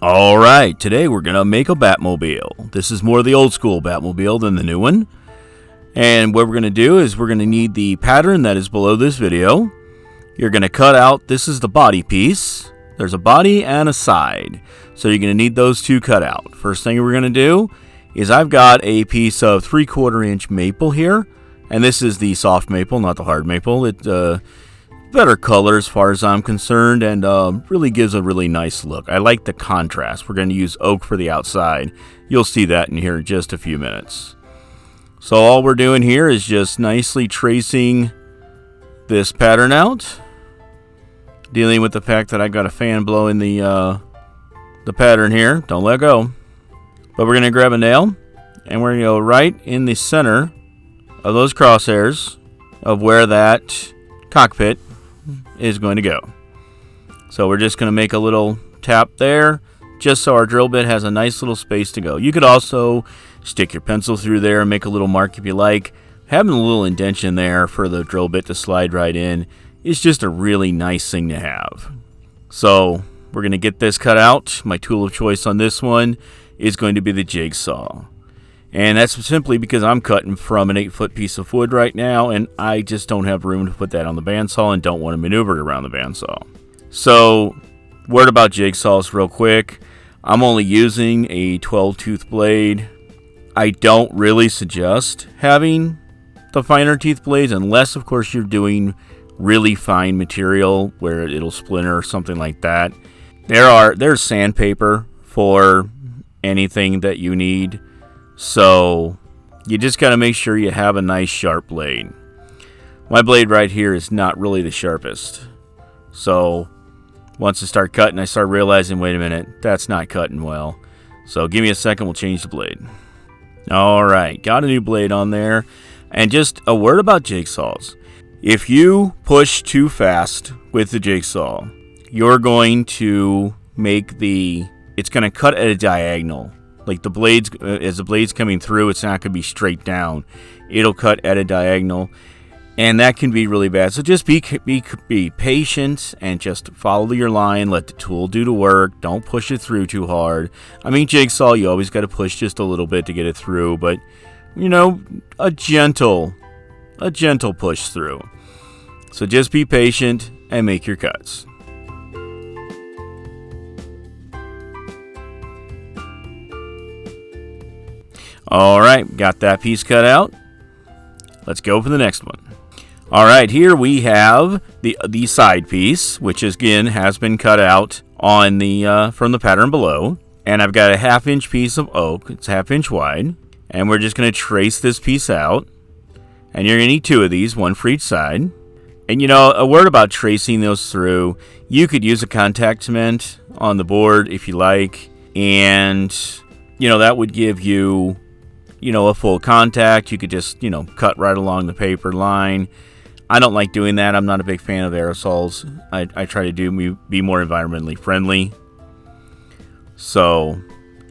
Alright, today we're going to make a Batmobile. This is more the old school Batmobile than the new one. And what we're going to do is we're going to need the pattern that is below this video. You're going to cut out, this is the body piece. There's a body and a side. So you're going to need those two cut out. First thing we're going to do is I've got a piece of 3/4 inch maple here. And this is the soft maple, not the hard maple. It's better color as far as I'm concerned, and really gives a really nice look. I like the contrast. We're going to use oak for the outside. You'll see that in here in just a few minutes. So all we're doing here is just nicely tracing this pattern out, dealing with the fact that I got a fan blowing the pattern here. Don't let go. But we're going to grab a nail, and we're going to go right in the center of those crosshairs of where that cockpit is going to go. So we're just going to make a little tap there, just so our drill bit has a nice little space to go. You could also stick your pencil through there and make a little mark if you like. Having a little indentation there for the drill bit to slide right in is just a really nice thing to have. So we're going to get this cut out. My tool of choice on this one is going to be the jigsaw. And that's simply because I'm cutting from an 8-foot piece of wood right now, and I just don't have room to put that on the bandsaw and don't want to maneuver it around the bandsaw. So, word about jigsaws real quick. I'm only using a 12-tooth blade. I don't really suggest having the finer teeth blades unless, of course, you're doing really fine material where it'll splinter or something like that. There's sandpaper for anything that you need. So, you just got to make sure you have a nice sharp blade. My blade right here is not really the sharpest. So, once I start cutting, I start realizing, wait a minute, that's not cutting well. So, give me a second, we'll change the blade. Alright, got a new blade on there. And just a word about jigsaws. If you push too fast with the jigsaw, you're going to make it's going to cut at a diagonal. Like the blades, as the blade's coming through, it's not going to be straight down. It'll cut at a diagonal, and that can be really bad. So just be patient and just follow your line. Let the tool do the work. Don't push it through too hard. I mean, jigsaw, you always got to push just a little bit to get it through, but you know, a gentle push through. So just be patient and make your cuts. Alright, got that piece cut out. Let's go for the next one. Alright, here we have the side piece, which again has been cut out on from the pattern below. And I've got a 1/2 inch piece of oak. It's 1/2 inch wide. And we're just going to trace this piece out. And you're going to need 2 of these, one for each side. And you know, a word about tracing those through. You could use a contact cement on the board if you like. And, you know, that would give you, a full contact. You could just, cut right along the paper line. I don't like doing that. I'm not a big fan of aerosols. I try to be more environmentally friendly. So,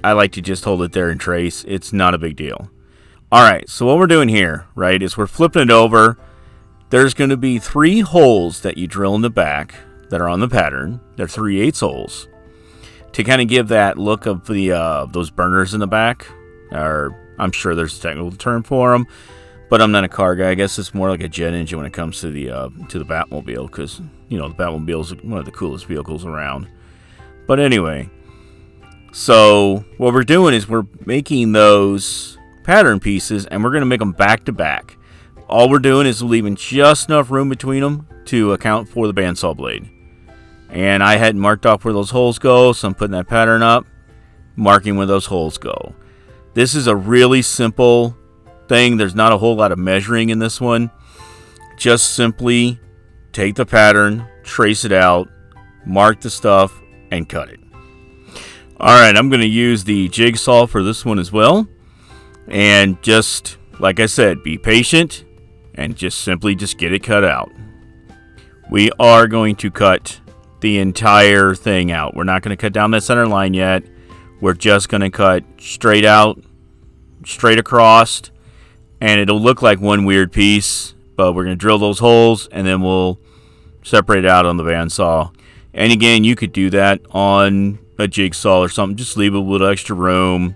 I like to just hold it there and trace. It's not a big deal. Alright, so what we're doing here, right, is we're flipping it over. There's going to be 3 holes that you drill in the back that are on the pattern. They're 3/8 holes. To kind of give that look of those burners in the back, or I'm sure there's a technical term for them, but I'm not a car guy. I guess it's more like a jet engine when it comes to the Batmobile, because the Batmobile is one of the coolest vehicles around. But anyway, so what we're doing is we're making those pattern pieces, and we're going to make them back to back. All we're doing is leaving just enough room between them to account for the bandsaw blade. And I hadn't marked off where those holes go, so I'm putting that pattern up, marking where those holes go. This is a really simple thing. There's not a whole lot of measuring in this one. Just simply take the pattern, trace it out, mark the stuff, and cut it. Alright, I'm going to use the jigsaw for this one as well. And just, like I said, be patient and just get it cut out. We are going to cut the entire thing out. We're not going to cut down that center line yet. We're just going to cut straight out, straight across, and it'll look like one weird piece, but we're going to drill those holes, and then we'll separate it out on the bandsaw. And again, you could do that on a jigsaw or something. Just leave a little extra room.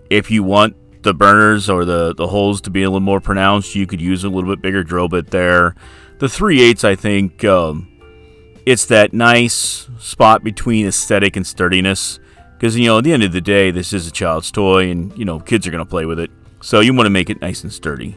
If you want the burners or the holes to be a little more pronounced, you could use a little bit bigger drill bit there. The 3/8, I think, it's that nice spot between aesthetic and sturdiness. Because, at the end of the day, this is a child's toy, and, kids are going to play with it. So you want to make it nice and sturdy.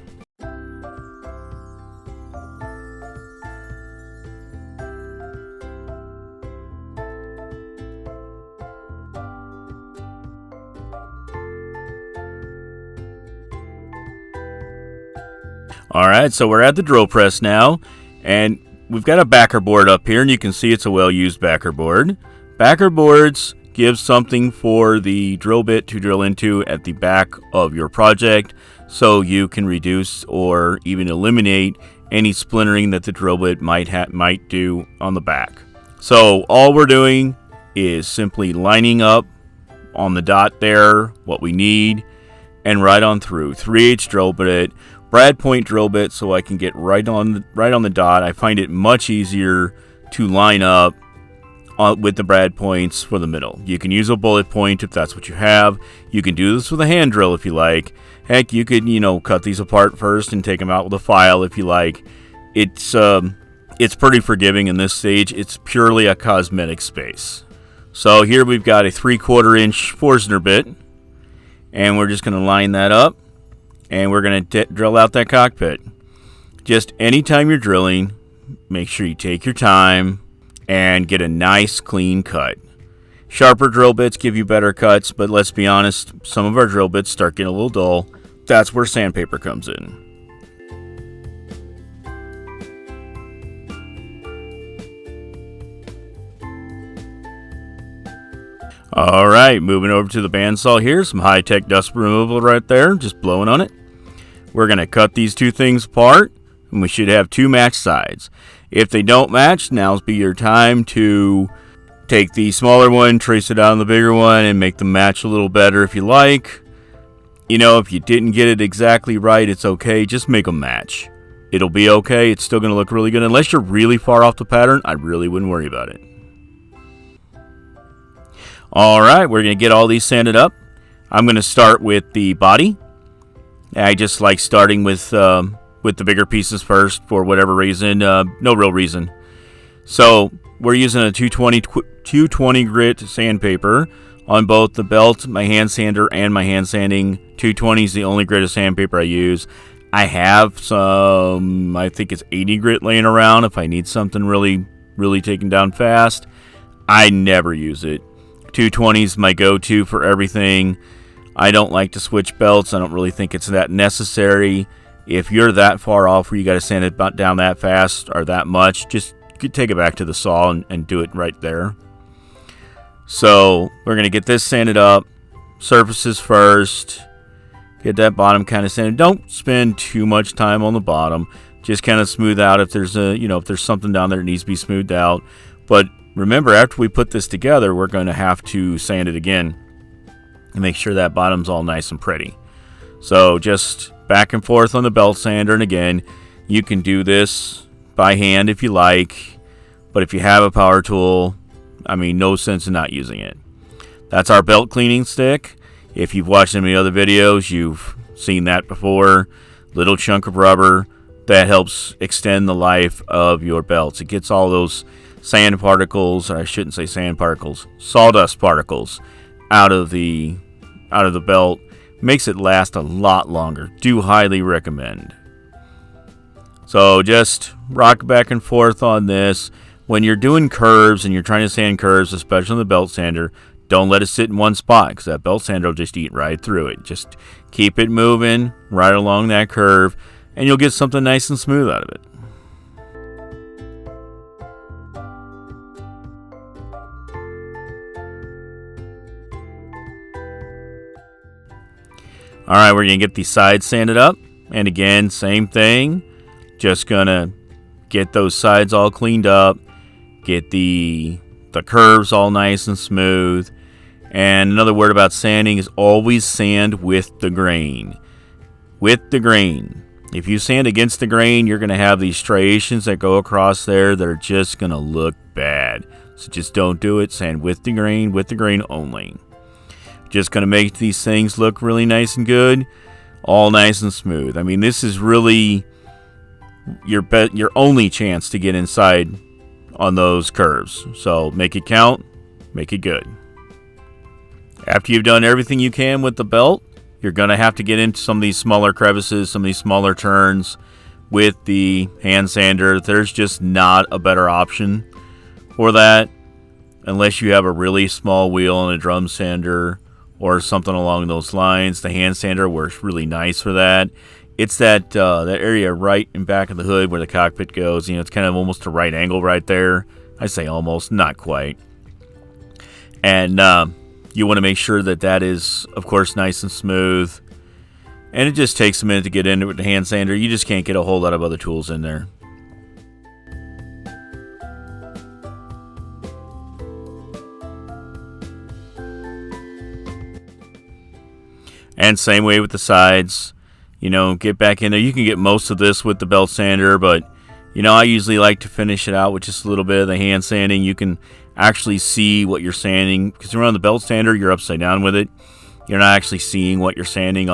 Alright, so we're at the drill press now, and we've got a backer board up here, and you can see it's a well-used backer board. Backer boards give something for the drill bit to drill into at the back of your project, so you can reduce or even eliminate any splintering that the drill bit might do on the back. So all we're doing is simply lining up on the dot there what we need, and right on through. 3/8 drill bit, brad point drill bit, so I can get right on the dot. I find it much easier to line up with the brad points for the middle. You can use a bullet point if that's what you have. You can do this with a hand drill if you like. Heck, you could cut these apart first and take them out with a file if you like. It's pretty forgiving in this stage. It's purely a cosmetic space. So here we've got a 3/4 inch Forstner bit, and we're just going to line that up, and we're going to drill out that cockpit. Just anytime you're drilling, make sure you take your time and get a nice clean cut. Sharper drill bits give you better cuts, but let's be honest, some of our drill bits start getting a little dull. That's where sandpaper comes in. Alright, moving over to the bandsaw here. Some high-tech dust removal right there, just blowing on it. We're going to cut these two things apart, and we should have two matched sides. If they don't match, now's be your time to take the smaller one, trace it out on the bigger one, and make them match a little better if you like. If you didn't get it exactly right, it's okay. Just make them match. It'll be okay. It's still going to look really good. Unless you're really far off the pattern, I really wouldn't worry about it. Alright, we're going to get all these sanded up. I'm going to start with the body. I just like starting with the bigger pieces first for whatever reason. No real reason. So we're using a 220 grit sandpaper on both the belt, my hand sander, and my hand sanding. 220 is the only grit of sandpaper I use. I have some, I think it's 80 grit laying around if I need something really, really taken down fast. I never use it. 220 is my go-to for everything. I don't like to switch belts. I don't really think it's that necessary. If you're that far off where you got to sand it down that fast or that much, just take it back to the saw and do it right there. So we're going to get this sanded up. Surfaces first. Get that bottom kind of sanded. Don't spend too much time on the bottom. Just kind of smooth out if there's if there's something down there that needs to be smoothed out. But remember, after we put this together, we're going to have to sand it again and make sure that bottom's all nice and pretty. So just back and forth on the belt sander, and again, you can do this by hand if you like, but if you have a power tool, no sense in not using it. That's our belt cleaning stick. If you've watched any other videos, you've seen that before. Little chunk of rubber that helps extend the life of your belts. It gets all those sand particles, or I shouldn't say sand particles, sawdust particles out of the belt. Makes it last a lot longer. Do highly recommend. So just rock back and forth on this. When you're doing curves and you're trying to sand curves, especially on the belt sander, don't let it sit in one spot because that belt sander will just eat right through it. Just keep it moving right along that curve and you'll get something nice and smooth out of it. Alright, we're going to get these sides sanded up. And again, same thing. Just going to get those sides all cleaned up. Get the curves all nice and smooth. And another word about sanding is always sand with the grain. With the grain. If you sand against the grain, you're going to have these striations that go across there that are just going to look bad. So just don't do it. Sand with the grain only. Just going to make these things look really nice and good. All nice and smooth. I mean, this is really your only chance to get inside on those curves. So make it count. Make it good. After you've done everything you can with the belt, you're going to have to get into some of these smaller crevices, some of these smaller turns with the hand sander. There's just not a better option for that unless you have a really small wheel and a drum sander or something along those lines. The hand sander works really nice for that. It's that area right in back of the hood where the cockpit goes. It's kind of almost a right angle right there. I say almost, not quite. And you want to make sure that is, of course, nice and smooth. And it just takes a minute to get into it with the hand sander. You just can't get a whole lot of other tools in there. And same way with the sides. Get back in there. You can get most of this with the belt sander, but I usually like to finish it out with just a little bit of the hand sanding. You can actually see what you're sanding, because when you're on the belt sander, you're upside down with it. You're not actually seeing what you're sanding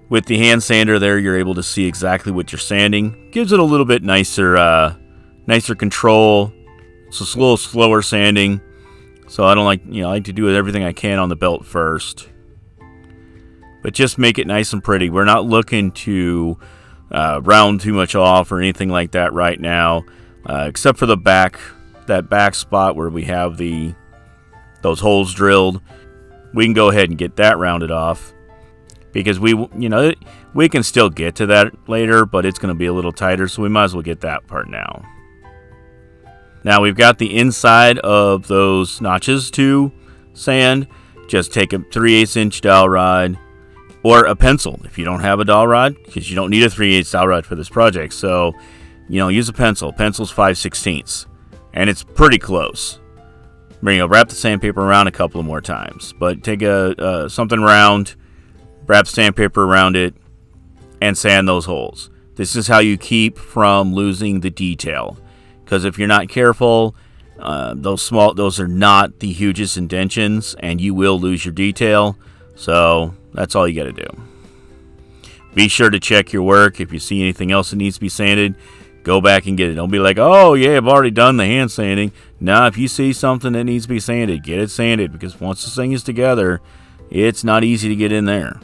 with the hand sander there. You're able to see exactly what you're sanding. Gives it a little bit nicer control. It's a little slower sanding. So I don't I like to do everything I can on the belt first. But just make it nice and pretty. We're not looking to round too much off or anything like that right now, except for that back spot where we have those holes drilled. We can go ahead and get that rounded off because we can still get to that later, but it's going to be a little tighter, so we might as well get that part now. Now we've got the inside of those notches to sand. Just take a 3/8 inch dowel rod or a pencil if you don't have a dowel rod, because you don't need a 3/8 dowel rod for this project. So, use a pencil. Pencil's 5/16, and it's pretty close. Wrap the sandpaper around a couple of more times, but take something round, wrap sandpaper around it, and sand those holes. This is how you keep from losing the detail, because if you're not careful, those are not the hugest indentions, and you will lose your detail. So that's all you got to do. Be sure to check your work. If you see anything else that needs to be sanded, go back and get it. Don't be like, oh yeah, I've already done the hand sanding. Now, if you see something that needs to be sanded, get it sanded, because once this thing is together, it's not easy to get in there.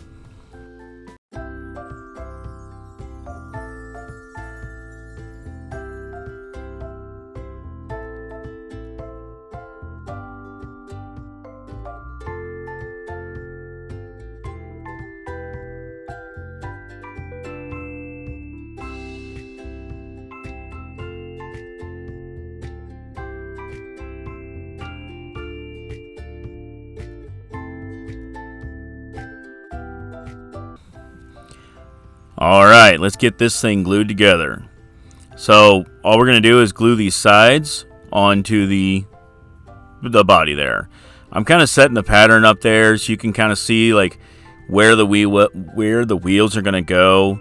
Alright, let's get this thing glued together. So all we're going to do is glue these sides onto the body there. I'm kind of setting the pattern up there so you can kind of see where the wheels are going to go.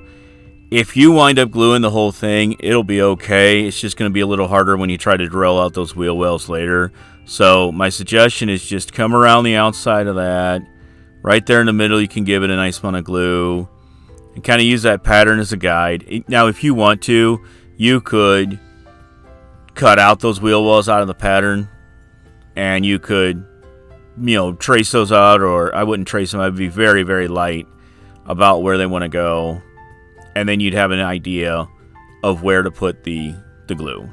If you wind up gluing the whole thing, it'll be okay. It's just going to be a little harder when you try to drill out those wheel wells later. So my suggestion is just come around the outside of that. Right there in the middle, you can give it a nice amount of glue and kind of use that pattern as a guide. Now, if you want to, you could cut out those wheel wells out of the pattern, and you could, trace those out, or I wouldn't trace them. I'd be very, very light about where they want to go, and then you'd have an idea of where to put the glue.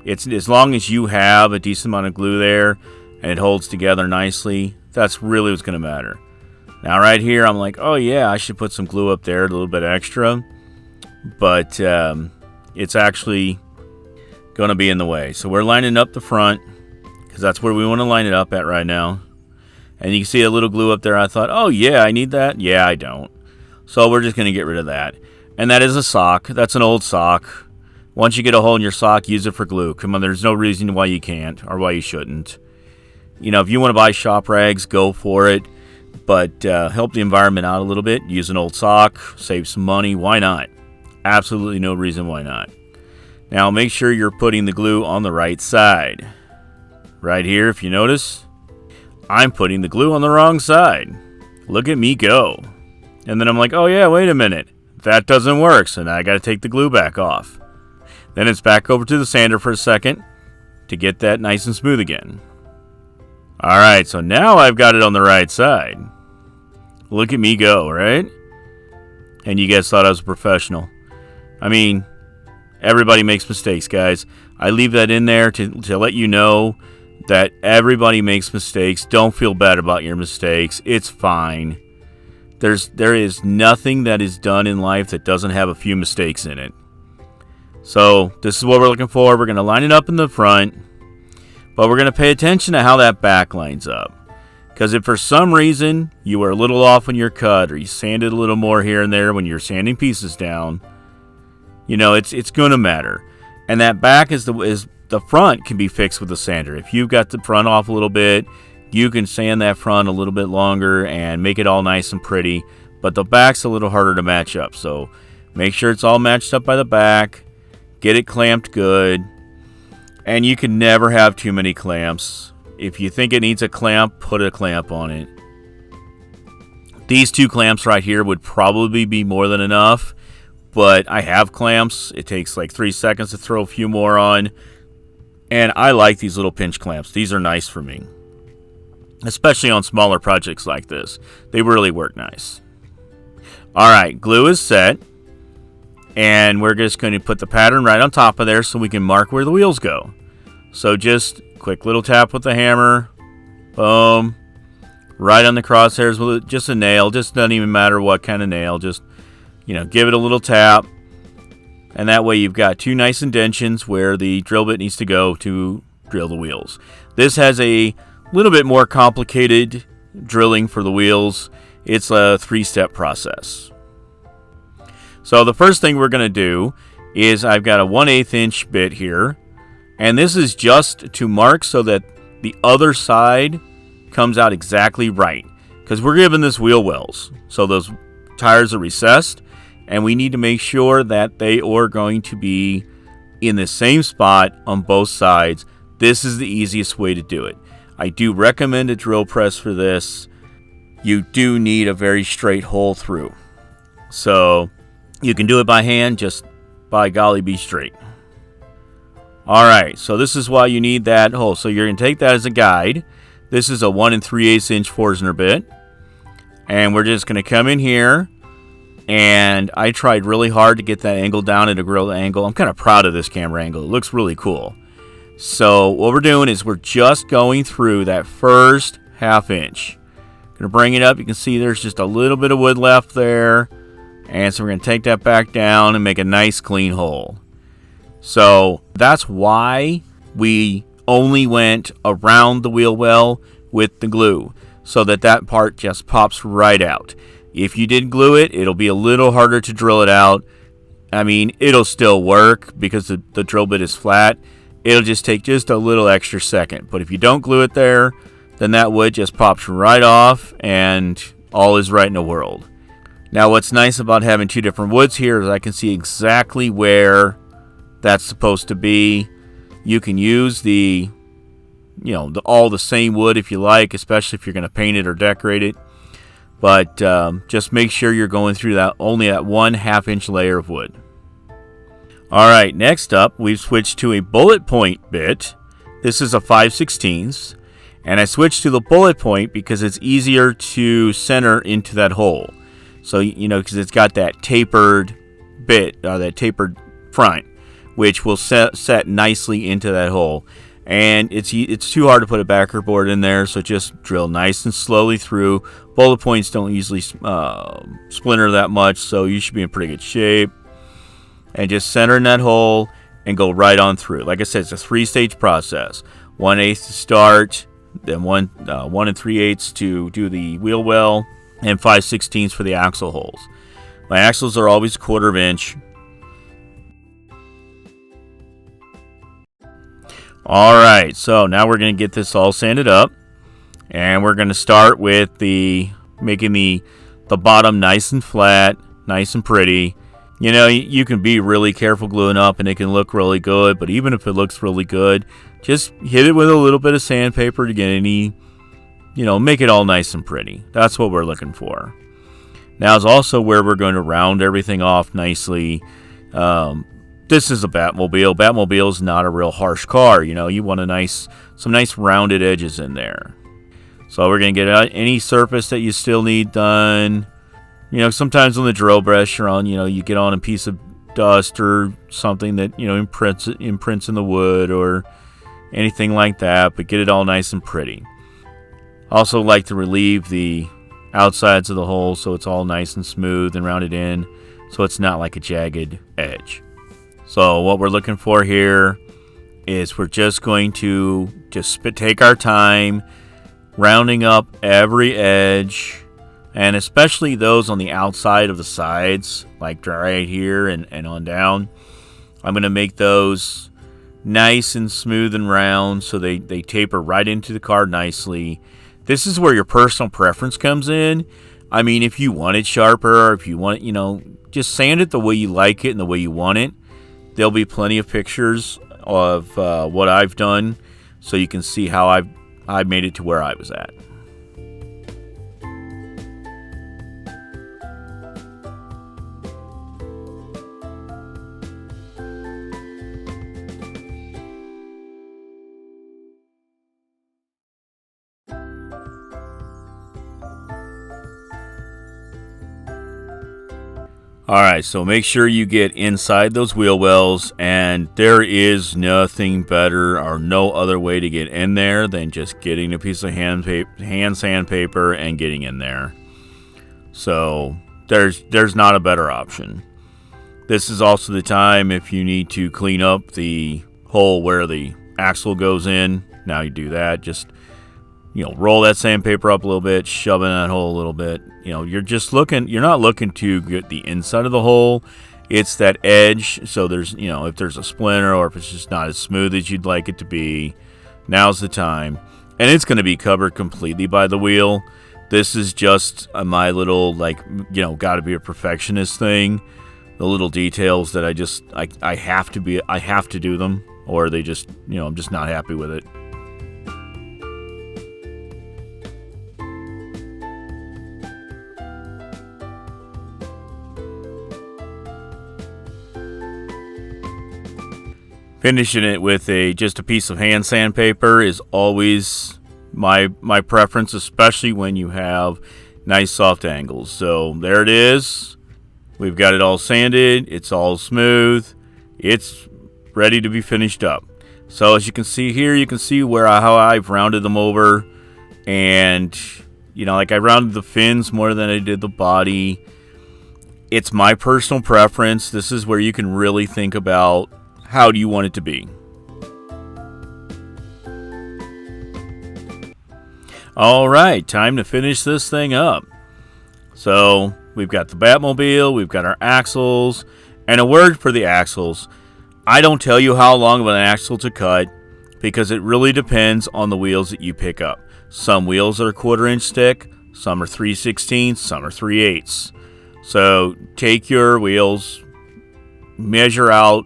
It's as long as you have a decent amount of glue there and it holds together nicely, that's really what's going to matter. Now right here, I'm like, oh yeah, I should put some glue up there, a little bit extra. But it's actually going to be in the way. So we're lining up the front, because that's where we want to line it up at right now. And you can see a little glue up there. I thought, oh yeah, I need that. Yeah, I don't. So we're just going to get rid of that. And that is a sock. That's an old sock. Once you get a hole in your sock, use it for glue. Come on, there's no reason why you can't or why you shouldn't. If you want to buy shop rags, go for it. But help the environment out a little bit. Use an old sock, save some money. Why not? Absolutely no reason why not. Now make sure you're putting the glue on the right side. Right here, if you notice, I'm putting the glue on the wrong side. Look at me go. And then I'm like, oh yeah, wait a minute. That doesn't work, so now I got to take the glue back off. Then it's back over to the sander for a second to get that nice and smooth again. Alright, so now I've got it on the right side. Look at me go, right? And you guys thought I was a professional. I mean, everybody makes mistakes, guys. I leave that in there to let you know that everybody makes mistakes. Don't feel bad about your mistakes. It's fine. There is nothing that is done in life that doesn't have a few mistakes in it. So this is what we're looking for. We're going to line it up in the front, but we're going to pay attention to how that back lines up. Because if for some reason you were a little off when you're cut, or you sanded a little more here and there when you're sanding pieces down, you know, it's going to matter. And that back is the front can be fixed with a sander. If you've got the front off a little bit, you can sand that front a little bit longer and make it all nice and pretty. But the back's a little harder to match up. So make sure it's all matched up by the back. Get it clamped good. And you can never have too many clamps. If you think it needs a clamp, put a clamp on it. These 2 clamps right here would probably be more than enough. But I have clamps. It takes like 3 seconds to throw a few more on. And I like these little pinch clamps. These are nice for me, especially on smaller projects like this. They really work nice. Alright, glue is set. And we're just going to put the pattern right on top of there so we can mark where the wheels go. So just quick little tap with the hammer. Boom. Right on the crosshairs with just a nail. Just doesn't even matter what kind of nail. Just, you know, give it a little tap. And that way you've got 2 nice indentions where the drill bit needs to go to drill the wheels. This has a little bit more complicated drilling for the wheels. It's a 3-step process. So the first thing we're going to do is I've got a 1/8 inch bit here. And this is just to mark so that the other side comes out exactly right. Because we're giving this wheel wells. So those tires are recessed. And we need to make sure that they are going to be in the same spot on both sides. This is the easiest way to do it. I do recommend a drill press for this. You do need a very straight hole through. So you can do it by hand, just by golly be straight. Alright, so this is why you need that hole. So you're going to take that as a guide. This is a 1 3/8 inch Forstner bit. And we're just going to come in here. And I tried really hard to get that angle down at a grill angle. I'm kind of proud of this camera angle. It looks really cool. So what we're doing is we're just going through that first 1/2 inch. Going to bring it up. You can see there's just a little bit of wood left there. And so we're going to take that back down and make a nice clean hole. So that's why we only went around the wheel well with the glue. So that part just pops right out. If you did glue it, it'll be a little harder to drill it out. I mean, it'll still work because the drill bit is flat. It'll just take just a little extra second. But if you don't glue it there, then that wood just pops right off and all is right in the world. Now, what's nice about having 2 different woods here is I can see exactly where that's supposed to be. You can use all the same wood if you like, especially if you're going to paint it or decorate it. But just make sure you're going through only that 1/2 inch layer of wood. Alright, next up, we've switched to a bullet point bit. This is a 5/16. And I switched to the bullet point because it's easier to center into that hole. So, because it's got that tapered bit, that tapered front, which will set nicely into that hole. And it's too hard to put a backer board in there, so just drill nice and slowly through. Bullet points don't usually splinter that much, so you should be in pretty good shape. And just center in that hole and go right on through. Like I said, it's a 3-stage process. 1/8 to start, then 1 3/8 to do the wheel well, and 5/16 for the axle holes. My axles are always 1/4 inch. Alright, so now we're going to get this all sanded up. And we're going to start with making the bottom nice and flat, nice and pretty. You know, you can be really careful gluing up and it can look really good, but even if it looks really good, just hit it with a little bit of sandpaper to get any, make it all nice and pretty. That's what we're looking for. Now is also where we're going to round everything off nicely. This is a Batmobile. Batmobile is not a real harsh car. You want some nice rounded edges in there. So we're going to get any surface that you still need done. Sometimes on the drill press you're on, you get on a piece of dust or something that, imprints in the wood or anything like that, but get it all nice and pretty. Also like to relieve the outsides of the hole so it's all nice and smooth and rounded in, so it's not like a jagged edge. So what we're looking for here is we're just going to take our time rounding up every edge, and especially those on the outside of the sides, like right here and on down. I'm going to make those nice and smooth and round so they taper right into the card nicely. This is where your personal preference comes in. I mean, if you want it sharper, or if you want it, just sand it the way you like it and the way you want it. There'll be plenty of pictures of what I've done so you can see how I made it to where I was at. Alright, so make sure you get inside those wheel wells, and there is nothing better or no other way to get in there than just getting a piece of hand sandpaper and getting in there. So there's not a better option. This is also the time if you need to clean up the hole where the axle goes in. Now you do that, just roll that sandpaper up a little bit, shove in that hole a little bit. You're not looking to get the inside of the hole. It's that edge. So there's, if there's a splinter or if it's just not as smooth as you'd like it to be, now's the time. And it's going to be covered completely by the wheel. This is just my little, got to be a perfectionist thing. The little details that I have to do them, or they just, I'm just not happy with it. Finishing it with just a piece of hand sandpaper is always my preference, especially when you have nice soft angles. So there it is. We've got it all sanded. It's all smooth. It's ready to be finished up. So as you can see here, you can see how I've rounded them over, and I rounded the fins more than I did the body. It's my personal preference. This is where you can really think about how do you want it to be. Alright, time to finish this thing up. So, we've got the Batmobile, we've got our axles, and a word for the axles. I don't tell you how long of an axle to cut, because it really depends on the wheels that you pick up. Some wheels are 1/4 inch thick, some are 3/16, some are 3/8. So, take your wheels, measure out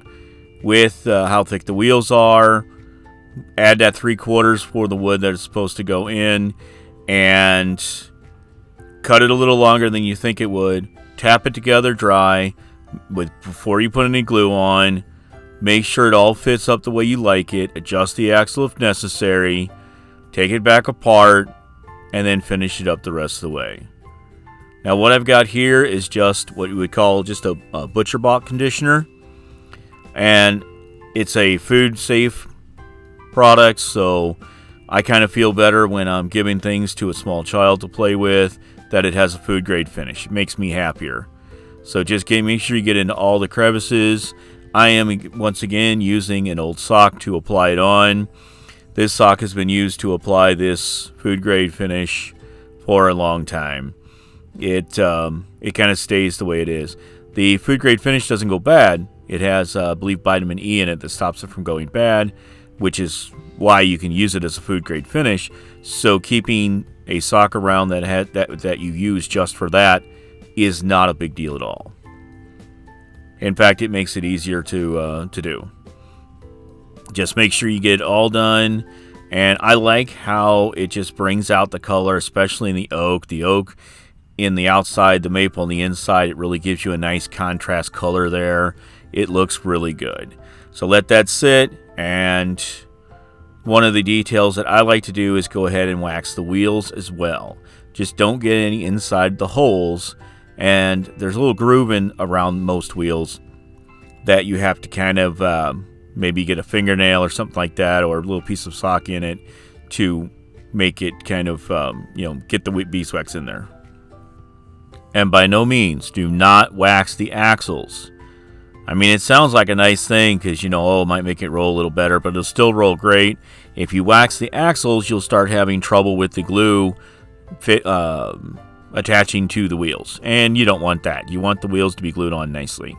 with how thick the wheels are, add that 3/4 for the wood that is supposed to go in, and cut it a little longer than you think it would. Tap it together dry before you put any glue on. Make sure it all fits up the way you like it. Adjust the axle if necessary. Take it back apart, and then finish it up the rest of the way. Now what I've got here is just what you would call just a butcher block conditioner. And it's a food safe product, so I kind of feel better when I'm giving things to a small child to play with that it has a food grade finish. It makes me happier. So just make sure you get into all the crevices. I am once again using an old sock to apply it on. This sock has been used to apply this food grade finish for a long time. It kind of stays the way it is. The food grade finish doesn't go bad. It has, I believe, vitamin E in it that stops it from going bad, which is why you can use it as a food grade finish. So keeping a sock around that you use just for that is not a big deal at all. In fact, it makes it easier to do. Just make sure you get it all done. And I like how it just brings out the color, especially in the oak. The oak in the outside, the maple on the inside, it really gives you a nice contrast color there. It looks really good. So let that sit. And one of the details that I like to do is go ahead and wax the wheels as well. Just don't get any inside the holes. And there's a little grooving around most wheels that you have to kind of maybe get a fingernail or something like that, or a little piece of sock in it to make it kind of, get the beeswax in there. And by no means do not wax the axles. I mean, it sounds like a nice thing because, it might make it roll a little better, but it'll still roll great. If you wax the axles, you'll start having trouble with the glue attaching to the wheels. And you don't want that. You want the wheels to be glued on nicely.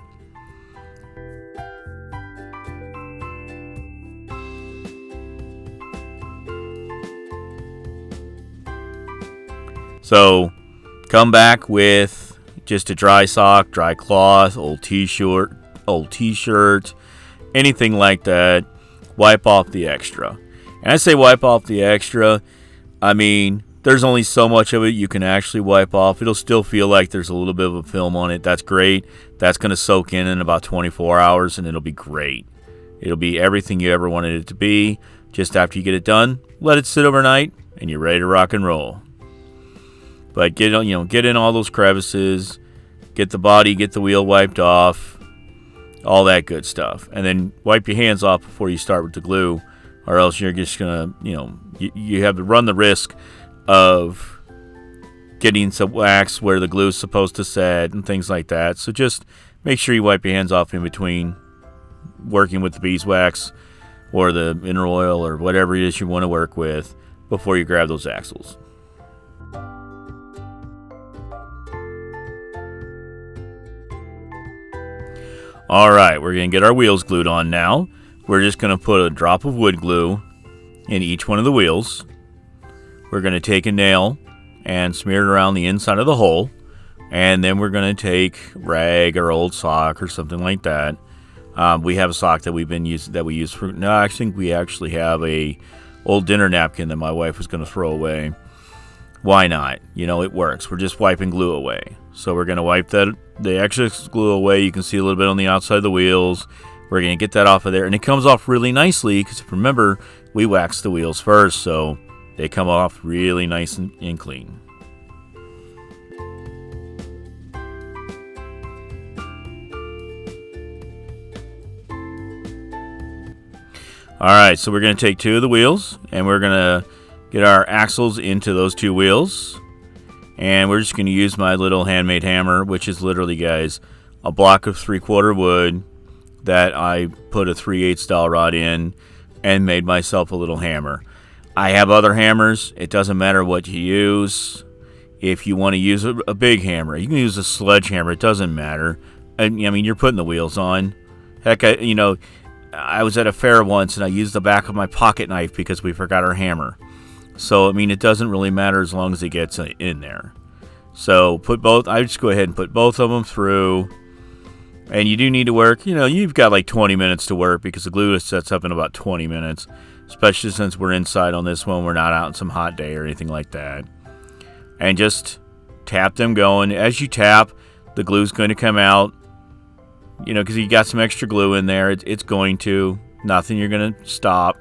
So come back with just a dry sock, dry cloth, old t-shirt, anything like that. Wipe off the extra. And I say wipe off the extra, I mean, there's only so much of it you can actually wipe off. It'll still feel like there's a little bit of a film on it. That's great. That's going to soak in about 24 hours, and it'll be great. It'll be everything you ever wanted it to be. Just after you get it done, let it sit overnight, and you're ready to rock and roll. But get in all those crevices, get the body, get the wheel wiped off, all that good stuff. And then wipe your hands off before you start with the glue, or else you're just going to, you have to run the risk of getting some wax where the glue is supposed to set and things like that. So just make sure you wipe your hands off in between working with the beeswax or the mineral oil or whatever it is you want to work with before you grab those axles. Alright, we're going to get our wheels glued on now. We're just going to put a drop of wood glue in each one of the wheels. We're going to take a nail and smear it around the inside of the hole. And then we're going to take rag or old sock or something like that. We have a sock that we use for... No, I think we actually have a old dinner napkin that my wife was going to throw away. Why not? It works. We're just wiping glue away. So we're going to wipe the excess glue away. You can see a little bit on the outside of the wheels. We're going to get that off of there. And it comes off really nicely because, remember, we waxed the wheels first. So they come off really nice and clean. Alright, so we're going to take two of the wheels. And we're going to get our axles into those two wheels. And we're just going to use my little handmade hammer, which is literally, guys, a block of 3/4 wood that I put a 3/8 dowel rod in and made myself a little hammer. I have other hammers. It doesn't matter what you use. If you want to use a big hammer, you can use a sledgehammer. It doesn't matter. And, you're putting the wheels on. Heck, I was at a fair once and I used the back of my pocket knife because we forgot our hammer. So, it doesn't really matter as long as it gets in there. So, I just go ahead and put both of them through. And you do need to work, you've got like 20 minutes to work because the glue sets up in about 20 minutes. Especially since we're inside on this one. We're not out on some hot day or anything like that. And just tap them going. As you tap, the glue's going to come out. Because you got some extra glue in there. It's going to. Nothing you're going to stop.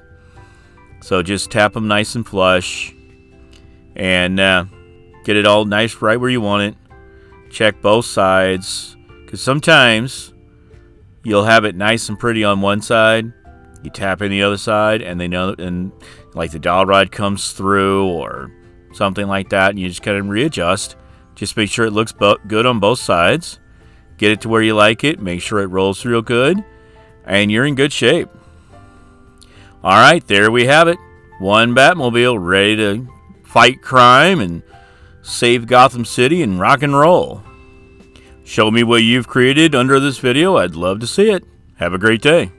So just tap them nice and flush and get it all nice right where you want it. Check both sides because sometimes you'll have it nice and pretty on one side. You tap in the other side and like the dowel rod comes through or something like that, and you just kind of readjust. Just make sure it looks good on both sides. Get it to where you like it. Make sure it rolls real good, and you're in good shape. All right, there we have it. One Batmobile ready to fight crime and save Gotham City and rock and roll. Show me what you've created under this video. I'd love to see it. Have a great day.